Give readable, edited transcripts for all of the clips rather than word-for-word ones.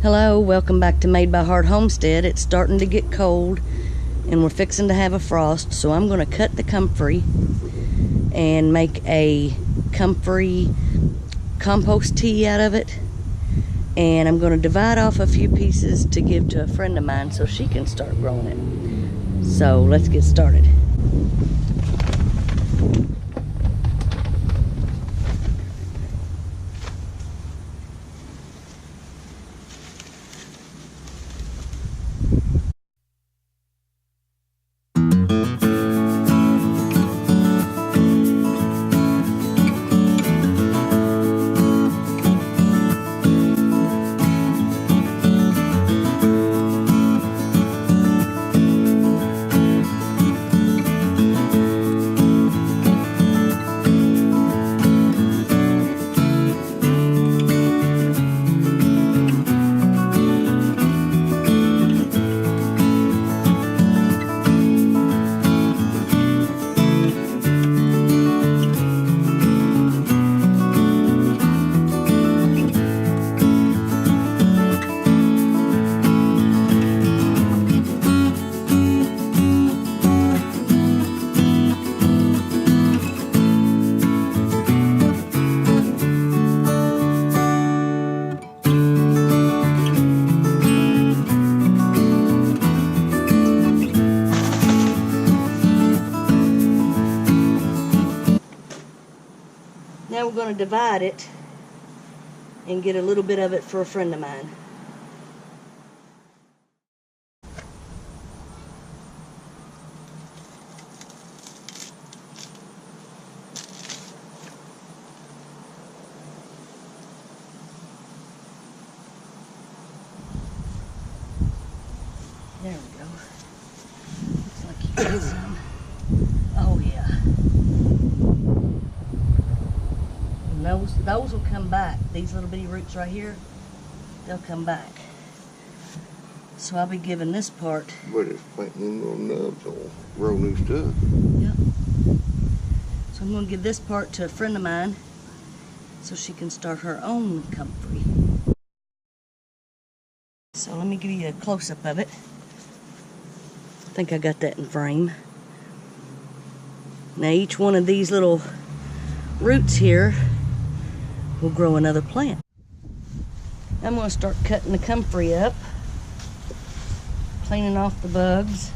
Hello, welcome back to Made by Heart Homestead. It's starting to get cold and we're fixing to have a frost, so I'm going to cut the comfrey and make a comfrey compost tea out of it. And I'm going to divide off a few pieces to give to a friend of mine so she can start growing it. So let's get started. Now we're going to divide it and get a little bit of it for a friend of mine. There we go. Looks like you got some. Oh yeah. Those will come back. These little bitty roots right here, they'll come back. So I'll be giving this part. But it's planting little nubs will grow new stuff. Yep. So I'm going to give this part to a friend of mine so she can start her own comfrey. So let me give you a close-up of it. I think I got that in frame. Now each one of these little roots here will grow another plant. I'm going to start cutting the comfrey up, cleaning off the bugs.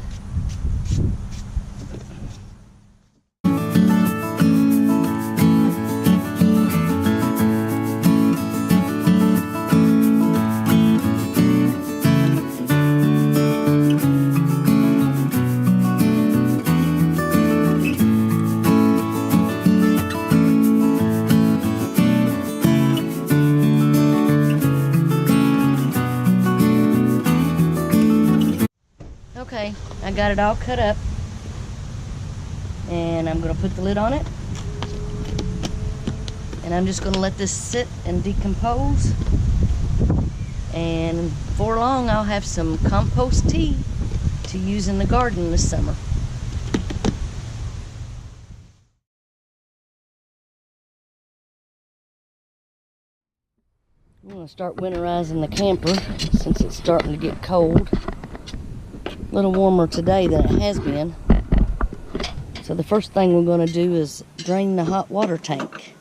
Okay, I got it all cut up and I'm going to put the lid on it and I'm just going to let this sit and decompose, and before long I'll have some compost tea to use in the garden this summer. I'm going to start winterizing the camper since it's starting to get cold. A little warmer today than it has been. So the first thing we're going to do is drain the hot water tank.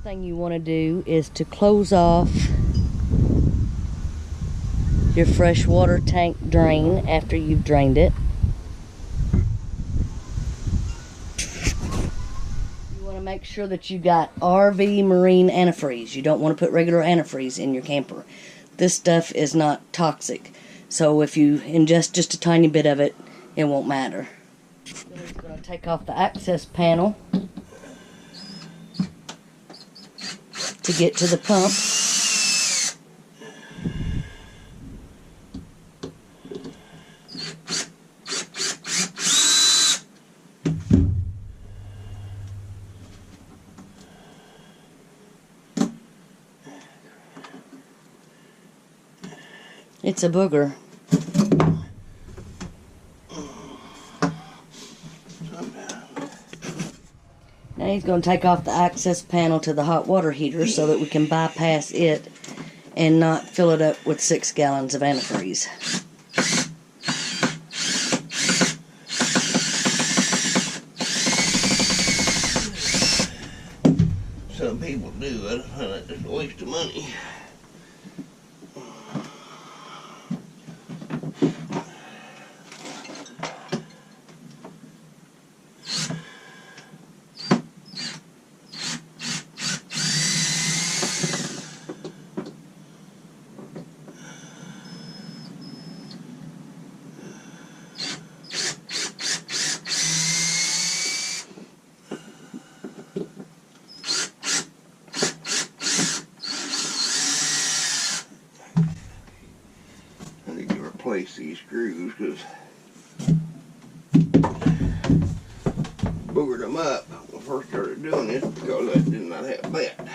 Thing you want to do is to close off your fresh water tank drain after you've drained it. You want to make sure that you got RV marine antifreeze. You don't want to put regular antifreeze in your camper. This stuff is not toxic, so if you ingest just a tiny bit of it, it won't matter. Billy's going to take off the access panel to get to the pump. It's a booger. Now he's going to take off the access panel to the hot water heater so that we can bypass it and not fill it up with 6 gallons of antifreeze. Some people do. I find that just a waste of money. Replace these screws because boogered them up when I first started doing this because I did not have that.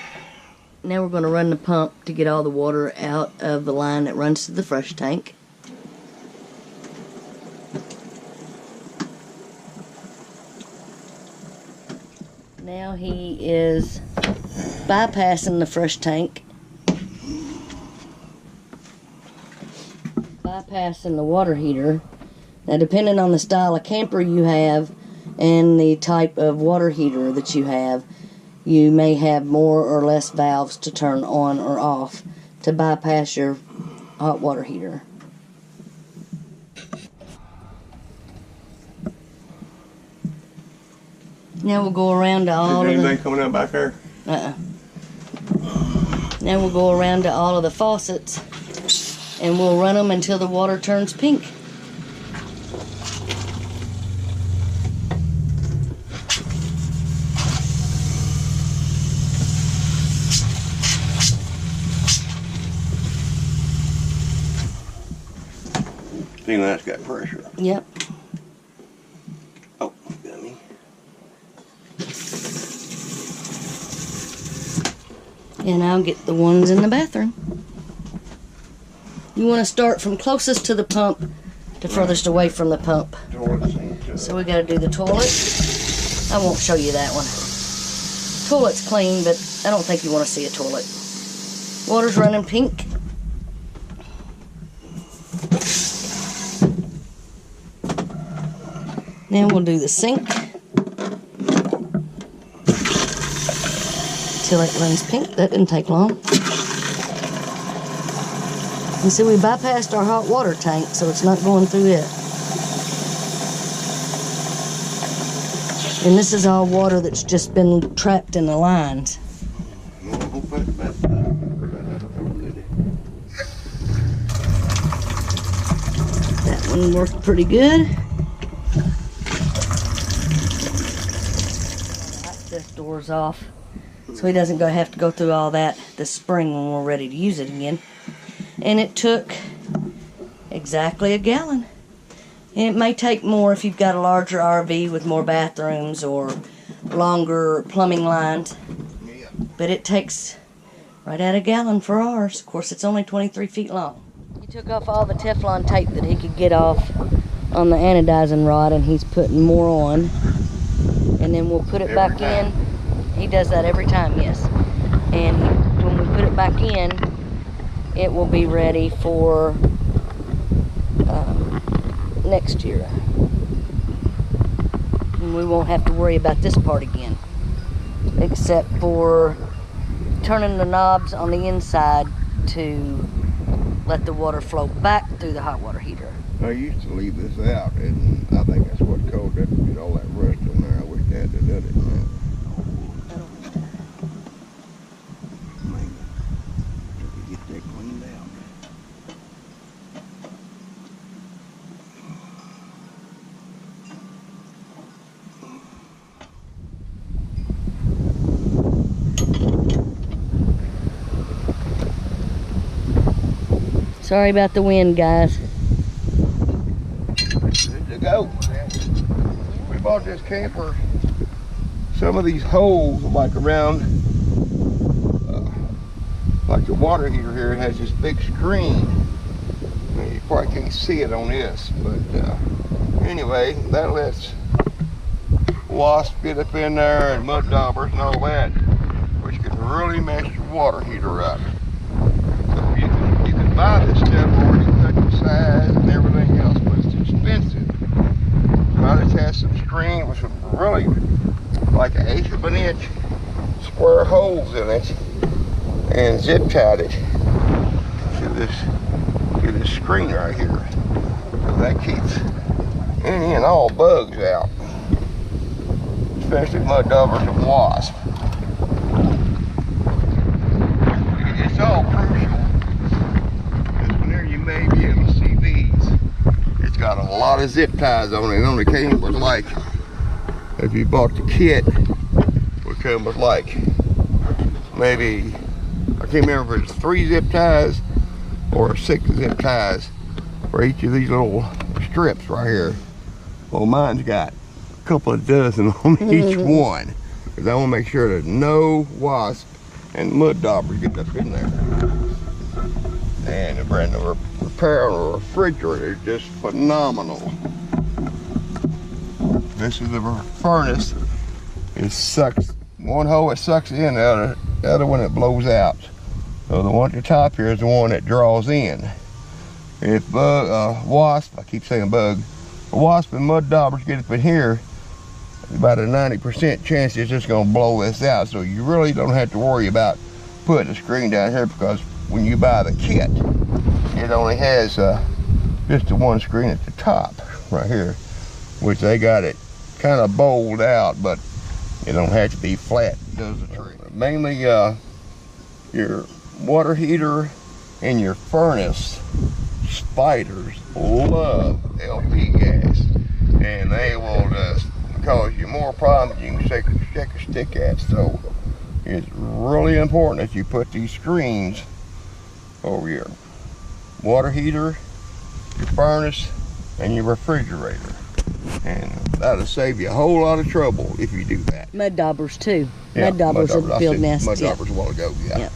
Now we're going to run the pump to get all the water out of the line that runs to the fresh tank. Now he is bypassing the fresh tank, bypassing the water heater. Now, depending on the style of camper you have and the type of water heater that you have, you may have more or less valves to turn on or off to bypass your hot water heater. Now we'll go around to all of the... anything coming out back there? Now we'll go around to all of the faucets and we'll run them until the water turns pink. See, that's got pressure. Yep. Oh, got me. And I'll get the ones in the bathroom. You want to start from closest to the pump to furthest away from the pump. So we got to do the toilet. I won't show you that one. Toilet's clean, but I don't think you want to see a toilet. Water's running pink. Now we'll do the sink till it runs pink. That didn't take long. You see, we bypassed our hot water tank, so it's not going through it. And this is all water that's just been trapped in the lines. That one worked pretty good. Access door's off, so he doesn't have to go through all that this spring when we're ready to use it again. And it took exactly 1 gallon. And it may take more if you've got a larger RV with more bathrooms or longer plumbing lines. But it takes right at 1 gallon for ours. Of course, it's only 23 feet long. He took off all the Teflon tape that he could get off on the anodizing rod, and he's putting more on. And then we'll put it back in. He does that every time, yes. And when we put it back in, it will be ready for next year. And we won't have to worry about this part again, except for turning the knobs on the inside to let the water flow back through the hot water heater. I used to leave this out, and I think that's what caused that to get all that rust on there. I wish they had done it now. Get that cleaned out. Sorry about the wind, guys. Good to go. We bought this camper. Some of these holes, like around, like the water heater here, it has this big screen. You probably can't see it on this, but anyway, that lets wasps get up in there and mud daubers and all that, which can really mess your water heater up. So you can buy this stuff already cut to size and everything else, but it's expensive. So I just had some screen with some really like 1/8 of an inch square holes in it and zip tied it to this screen right here. So that keeps any and all bugs out, especially mud daubers and wasps. It's all crucial, because whenever you may be able to see these, it's got a lot of zip ties on it. It only came with, like, if you bought the kit, it would come with like maybe, I can't remember if it's 3 zip ties or 6 zip ties for each of these little strips right here. Well, mine's got a couple of dozen on each one, because I want to make sure that no wasp and mud daubers get up in there. And the brand new repair on a refrigerator is just phenomenal. This is the furnace. It sucks. One hole it sucks in, the other one it blows out. So the one at the top here is the one that draws in. If wasp, I keep saying bug, a wasp and mud daubers get up in here, about a 90% chance it's just going to blow this out. So you really don't have to worry about putting a screen down here, because when you buy the kit, it only has just the one screen at the top right here, which they got it kind of bowled out, but it don't have to be flat. It does the trick. Mainly your water heater and your furnace, spiders love LP gas, and they will just cause you more problems than you can shake a stick at. So it's really important that you put these screens over your water heater, your furnace, and your refrigerator, and that'll save you a whole lot of trouble if you do that. Mud daubers too. Yeah, mud daubers will build nests. Mud daubers a while ago, yeah.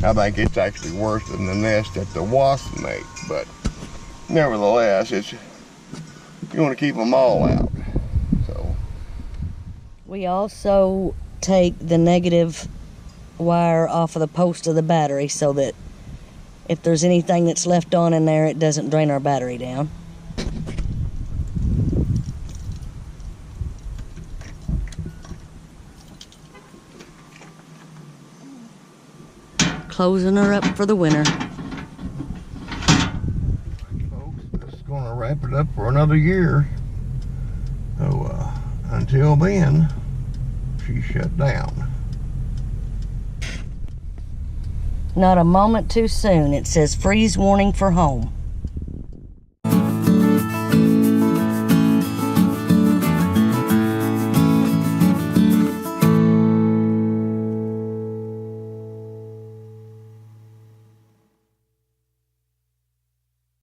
I think it's actually worse than the nest that the wasps make, but nevertheless, you want to keep them all out. So we also take the negative wire off of the post of the battery, so that if there's anything that's left on in there, it doesn't drain our battery down. Closing her up for the winter. Folks, this is going to wrap it up for another year. So until then, she's shut down. Not a moment too soon. It says freeze warning for home.